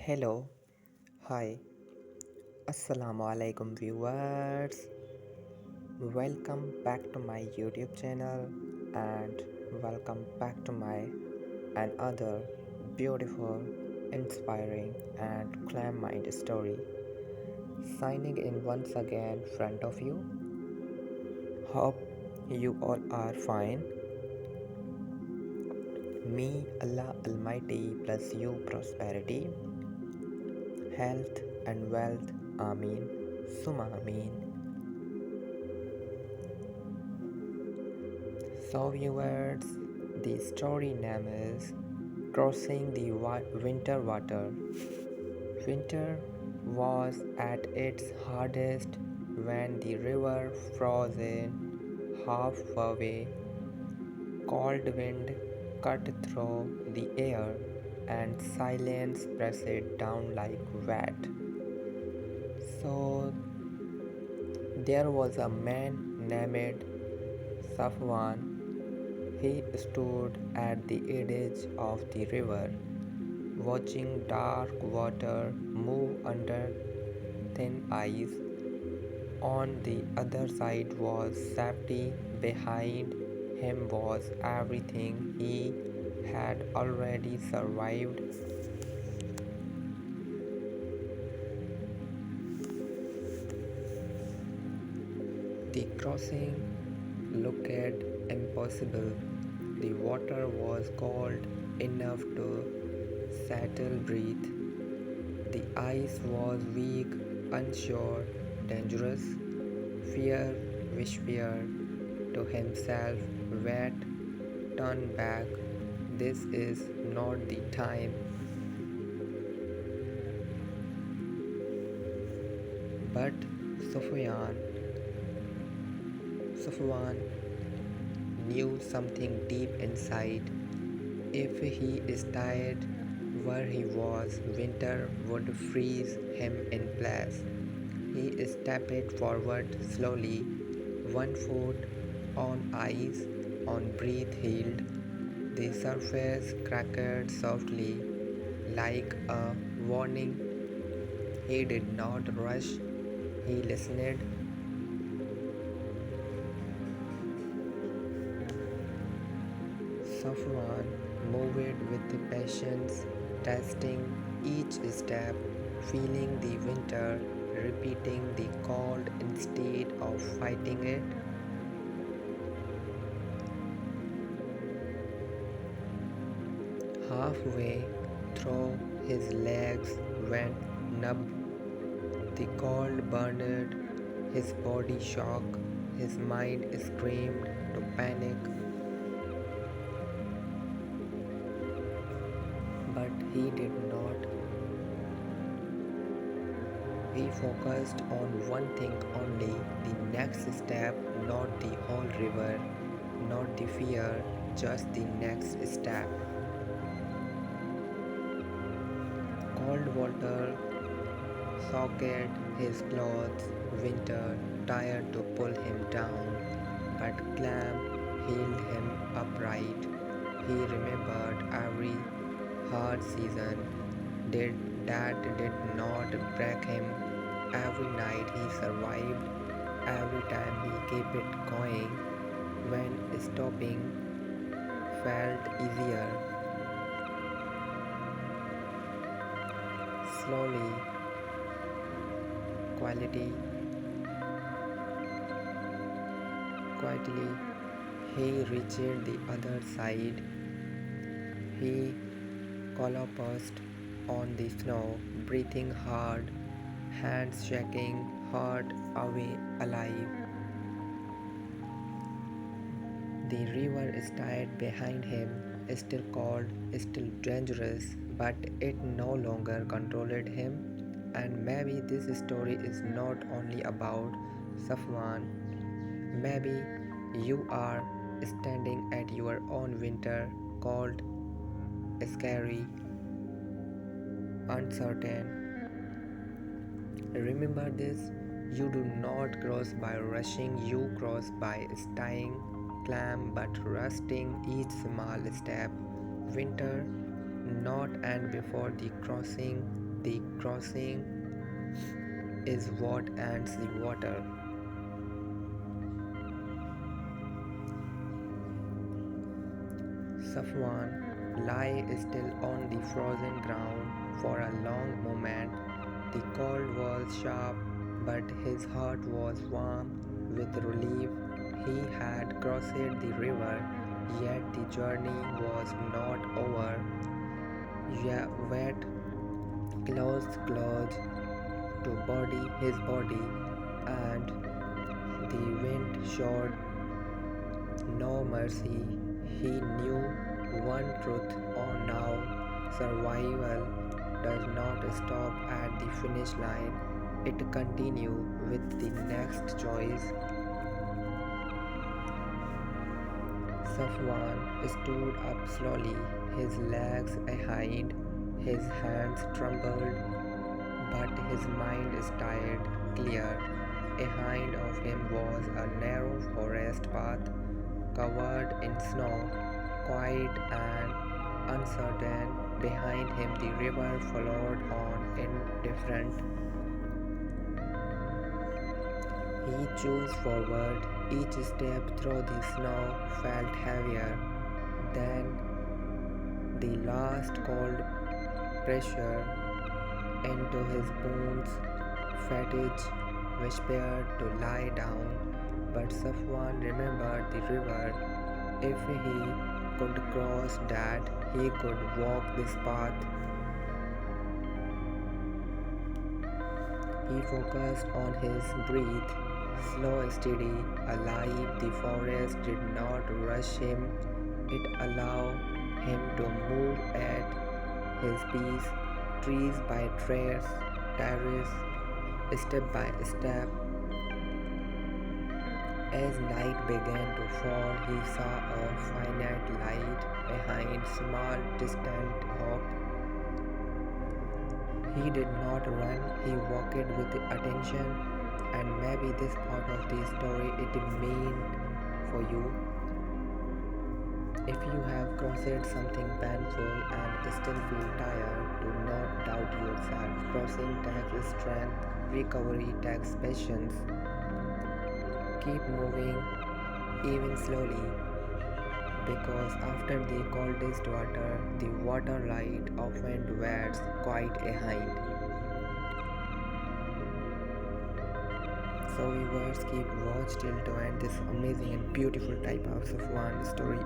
Hello, hi, Assalamu alaikum viewers. Welcome back to my YouTube channel and welcome back to my another beautiful, inspiring and calm mind story. Signing in once again front of you. Hope you all are fine. Me Allah Almighty bless you prosperity, health and wealth. Ameen. Suma Ameen. So viewers, the story name is Crossing the Winter Water. Winter was at its hardest when the river froze in halfway. Cold wind cut through the air and silence pressed it down like wet. So there was a man named Safwan. He stood at the edge of the river, watching dark water move under thin ice. On the other side was safety, behind him was everything he had already survived. The crossing looked impossible. The water was cold enough to settle breath. The ice was weak, unsure, dangerous. Fear whispered to himself, wait, turn back. This is not the time. But Sufyan, Sufwan knew something deep inside. If he stayed where he was, winter would freeze him in place. He stepped forward slowly, one foot on ice, on breath healed. The surface cracked softly, like a warning. He did not rush, he listened. Safwan moved with patience, testing each step, feeling the winter, repeating the cold instead of fighting it. Halfway through, his legs went numb. The cold burned, his body shook, his mind screamed to panic, but he did not. He focused on one thing only, the next step, not the whole river, not the fear, just the next step. Cold water soaked his clothes, winter tried to pull him down, but Clam held him upright. He remembered every hard season did that did not break him. Every night he survived, every time he kept it going when stopping felt easier. Slowly, quality, quietly, he reached the other side. He collapsed on the snow, breathing hard, hands shaking, heart away alive. The river stayed behind him, still cold, still dangerous, but it no longer controlled him. And maybe this story is not only about Safwan. Maybe you are standing at your own winter, cold, scary, uncertain. Remember this, you do not cross by rushing, you cross by staying calm but trusting each small step. Winter not end before the crossing, The crossing is what ends the water. Safwan lay still on the frozen ground for a long moment. The cold was sharp, but his heart was warm with relief. He had crossed the river, yet the journey was not over. Yeah, wet clothes close to his body, and the wind showed no mercy. He knew one truth or now: survival does not stop at the finish line, it continues with the next choice. Safwan stood up slowly, his legs behind, his hands trembled, but his mind stayed clear. Behind of him was a narrow forest path covered in snow, quiet and uncertain. Behind him, the river followed on indifferent. He chose forward. Each step through the snow felt heavier than the last cold pressure into his bones. Fatigue whispered to lie down, but Safwan remembered the river. If he could cross that, he could walk this path. He focused on his breath, slow, steady, alive. The forest did not rush him, it allowed him to move at his pace, trees by trees, terrace, step by step. As night began to fall, he saw a finite light behind small distant hope. He did not run, he walked with attention, and maybe this part of the story it mean for you. If you have crossed something painful and still feel tired, do not doubt yourself. Crossing takes strength, recovery takes patience. Keep moving, even slowly, because after the coldest water, the water light often waits quite behind. So viewers, keep watch till to end this amazing and beautiful type of one story.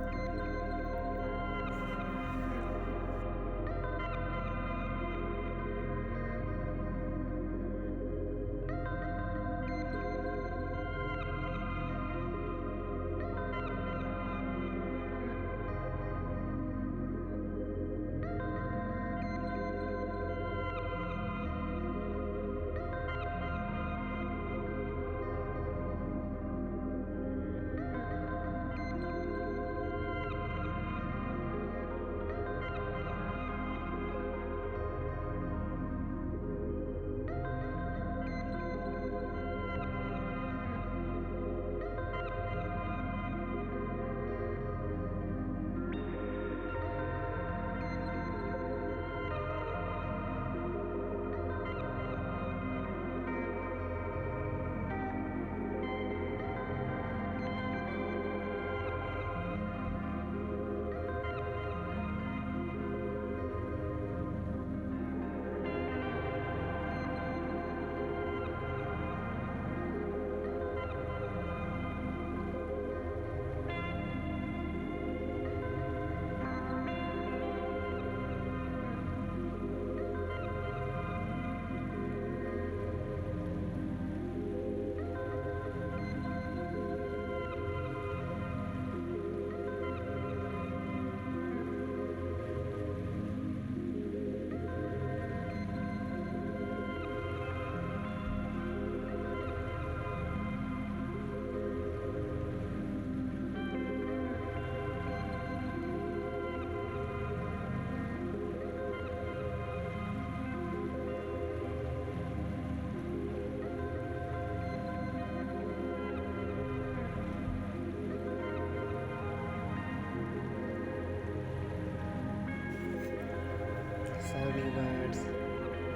So viewers,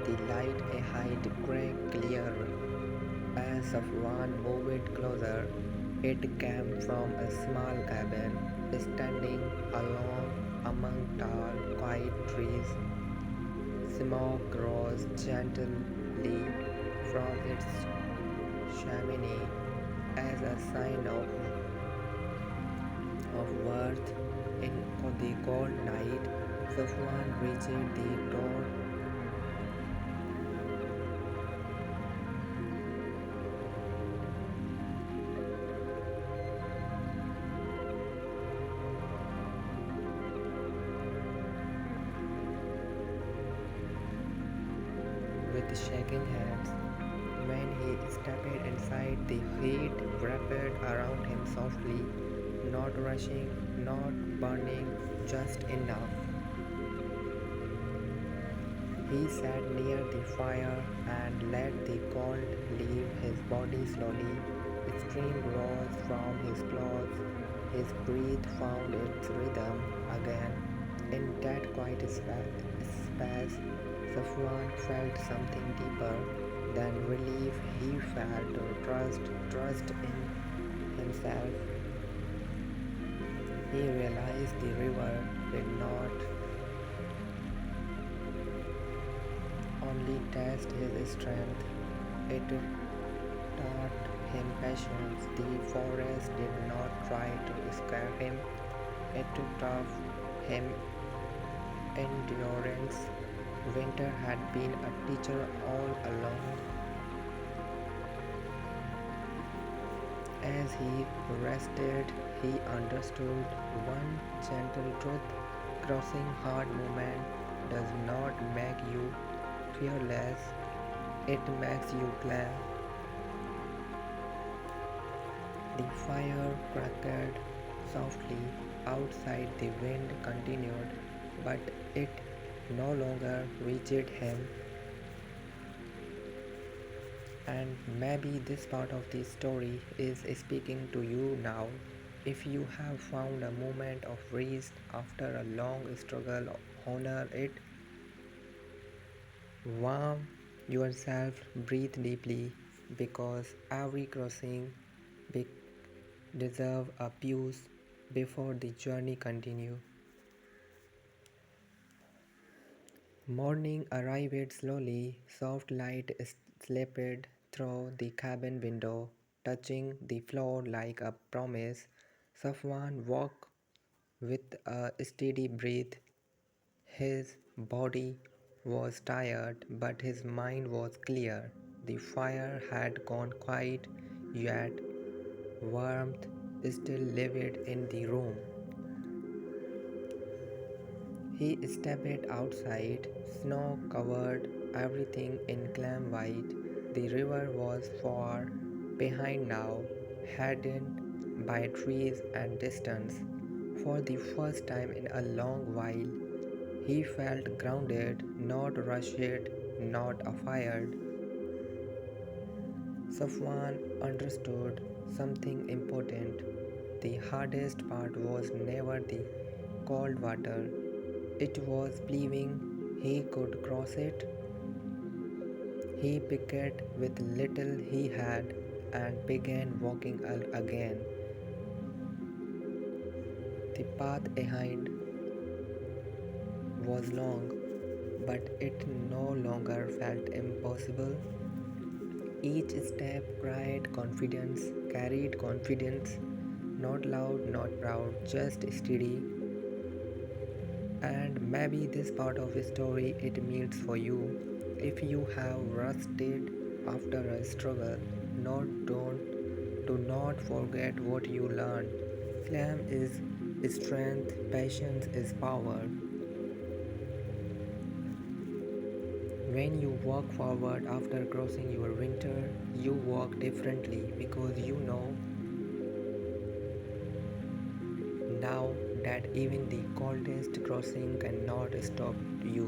the light ahead grew clearer. As Safwan moved closer, it came from a small cabin, standing alone among tall, quiet trees. Smoke rose gently from its chimney as a sign of worth in the cold night. Safwan reached the door with shaking hands. When he stepped inside, the heat wrapped around him softly, not rushing, not burning, just enough. He sat near the fire and let the cold leave his body slowly. Steam rose from his clothes. His breath found its rhythm again. In that quiet space, Safwan felt something deeper than relief. He felt trust in himself. He realized the river did not only test his strength, it taught him patience. The forest did not try to scare him, it taught him endurance. Winter had been a teacher all along. As he rested, he understood one gentle truth: crossing hard moment does not make you fearless, it makes you glad. The fire crackled softly outside, the wind continued, but it no longer reached him. And maybe this part of the story is speaking to you now. If you have found a moment of rest after a long struggle, honor it. Warm yourself, breathe deeply, because every crossing be- deserves a pause before the journey continues. Morning arrived slowly. Soft light slipped through the cabin window, touching the floor like a promise. Safwan woke with a steady breath. His body was tired, but his mind was clear. The fire had gone quiet, yet warmth still lived in the room. He stepped outside. Snow covered everything in calm white. The river was far behind now, hidden by trees and distance. For the first time in a long while, he felt grounded, not rushed, not afraid. Safwan understood something important. The hardest part was never the cold water, it was believing he could cross it. He picked with little he had and began walking again. The path behind was long, but it no longer felt impossible. Each step carried confidence, not loud, not proud, just steady. And maybe this part of the story it means for you. If you have rusted after a struggle, do not forget what you learned. Calm is strength, patience is power. When you walk forward after crossing your winter, you walk differently because you know now that even the coldest crossing cannot stop you.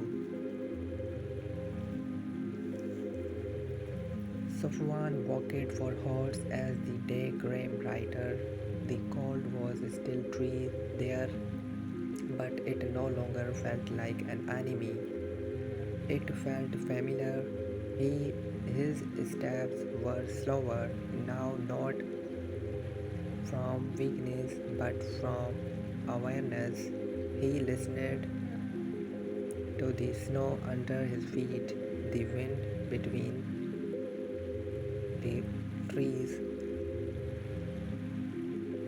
Safwan walked for hours as the day grew brighter. The cold was still there, but it no longer felt like an enemy. It felt familiar. He, his steps were slower, now not from weakness but from awareness. He listened to the snow under his feet, the wind between the trees.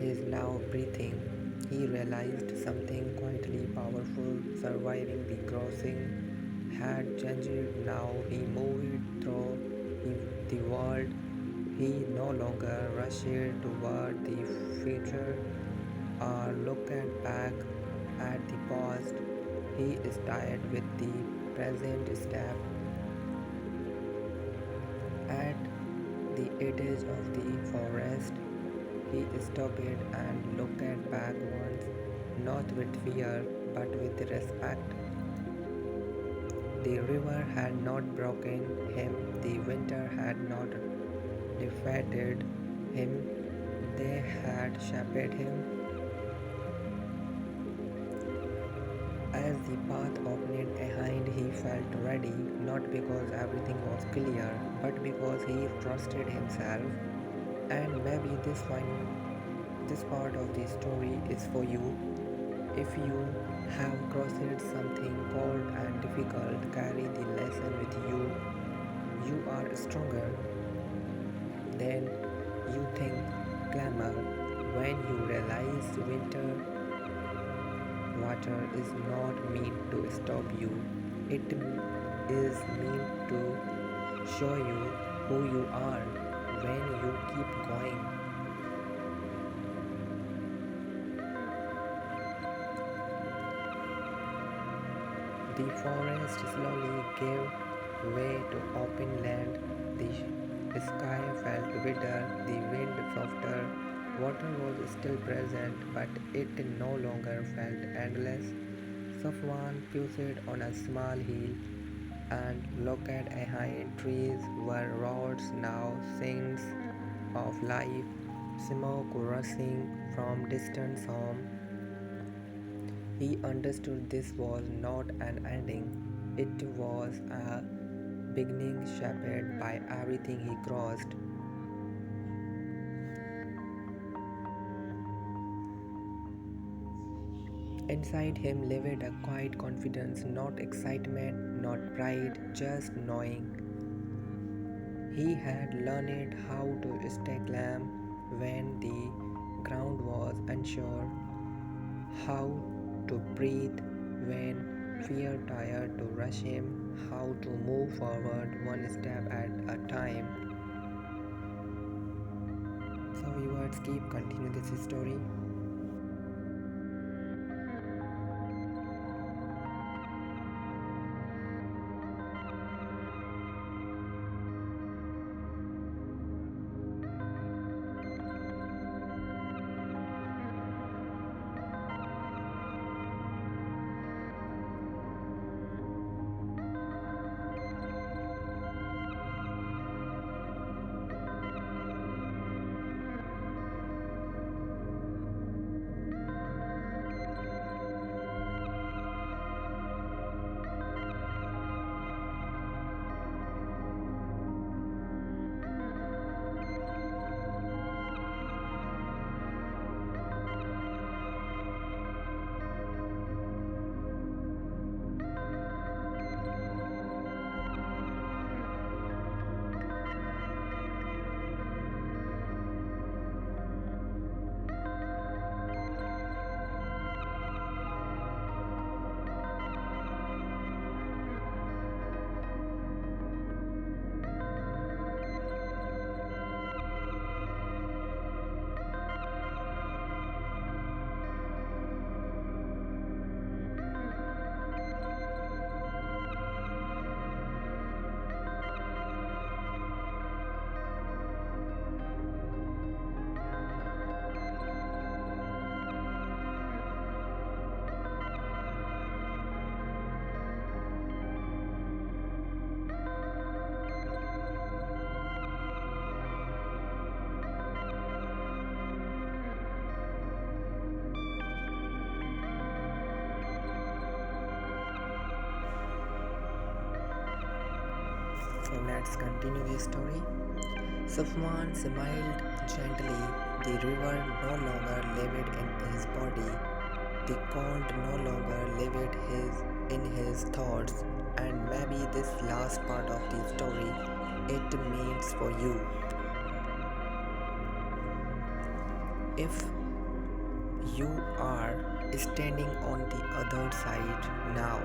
He is now breathing. He realized something quietly powerful. Surviving the crossing had changed. Now he moved through the world. He no longer rushed toward the future or looked back at the past. He started with the present step at the edge of the forest. He stopped and looked back once, not with fear but with respect. The river had not broken him, the winter had not defeated him, they had shaped him. As the path opened behind, he felt ready, not because everything was clear, but because he trusted himself. And maybe this part of the story is for you. If you have crossed something cold and difficult, carry the lesson with you. You are stronger than you think. Clamor when you realize winter water is not meant to stop you. It is meant to show you who you are when you keep going. The forest slowly gave way to open land. The sky felt wider, the wind softer. Water was still present, but it no longer felt endless. Safwan pushed on a small hill and looked behind. Trees were roads now, signs of life, smoke rushing from distant home. He understood this was not an ending, it was a beginning shaped by everything he crossed. Inside him lived a quiet confidence, not excitement, not pride, just knowing. He had learned how to stay calm when the ground was unsure, how to breathe when fear tried to rush him, how to move forward one step at a time. So, viewers, keep continue this story. So let's continue the story. Safwan smiled gently. The river no longer lived in his body. The cold no longer lived in his thoughts. And maybe this last part of the story it means for you. If you are standing on the other side now,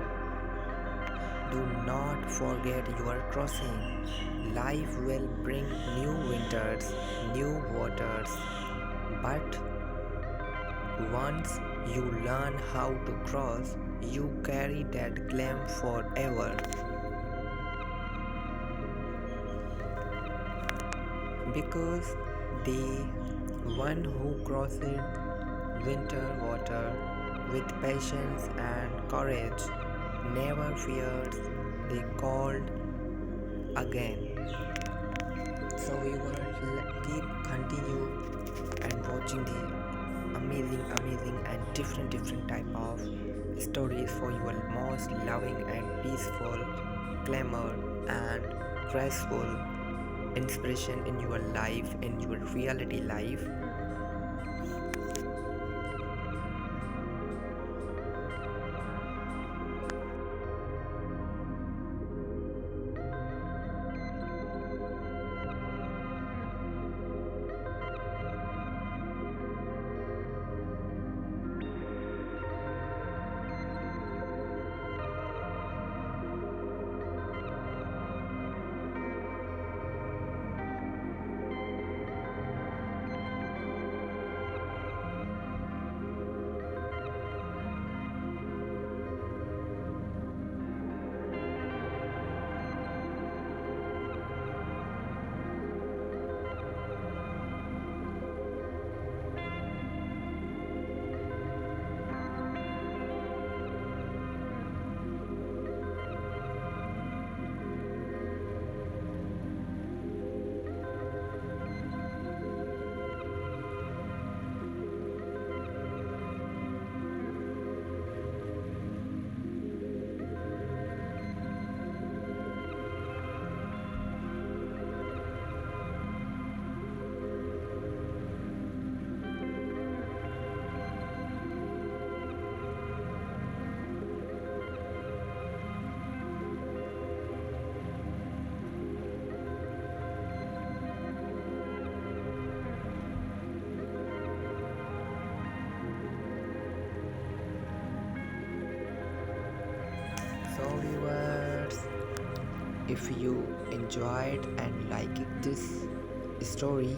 do not forget you are crossing. Life will bring new winters, new waters, but once you learn how to cross, you carry that claim forever. Because the one who crosses winter water with patience and courage never fears the cold again. So we will keep continue and watching the amazing and different type of stories for your most loving and peaceful glamour and graceful inspiration in your life, in your reality life. So viewers, if you enjoyed and liked this story,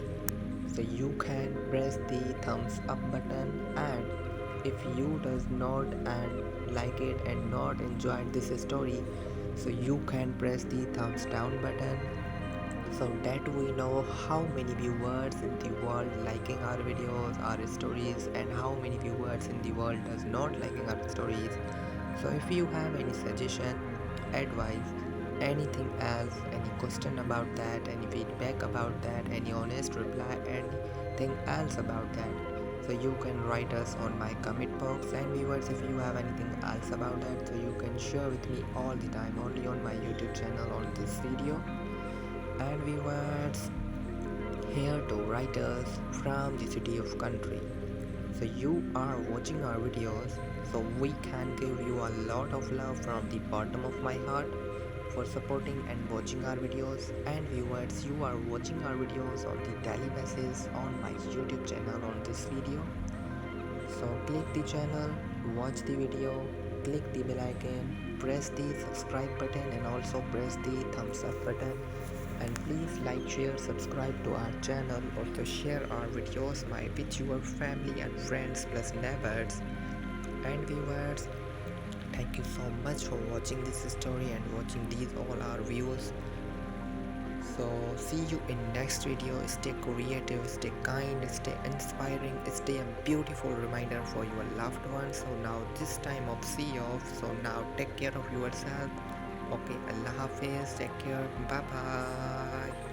so you can press the thumbs up button, and if you does not and like it and not enjoyed this story, so you can press the thumbs down button, so that we know how many viewers in the world liking our videos, our stories, and how many viewers in the world does not liking our stories. So if you have any suggestion, advice, anything else, any question about that, any feedback about that, any honest reply, anything else about that, so you can write us on my comment box. And viewers, if you have anything else about that, so you can share with me all the time only on my YouTube channel on this video. And viewers, here to write us from the city of country. So you are watching our videos, so we can give you a lot of love from the bottom of my heart for supporting and watching our videos. And viewers, you are watching our videos on the daily basis on my YouTube channel on this video. So click the channel, watch the video, click the bell icon, press the subscribe button, and also press the thumbs up button. And please like, share, subscribe to our channel. Also share our videos with your family and friends plus neighbors. And viewers, thank you so much for watching this story and watching these all our views. So see you in next video. Stay creative, stay kind, stay inspiring, stay a beautiful reminder for your loved ones. So now this time of see off, so now take care of yourself. Okay, Allah Hafiz, take care, bye bye.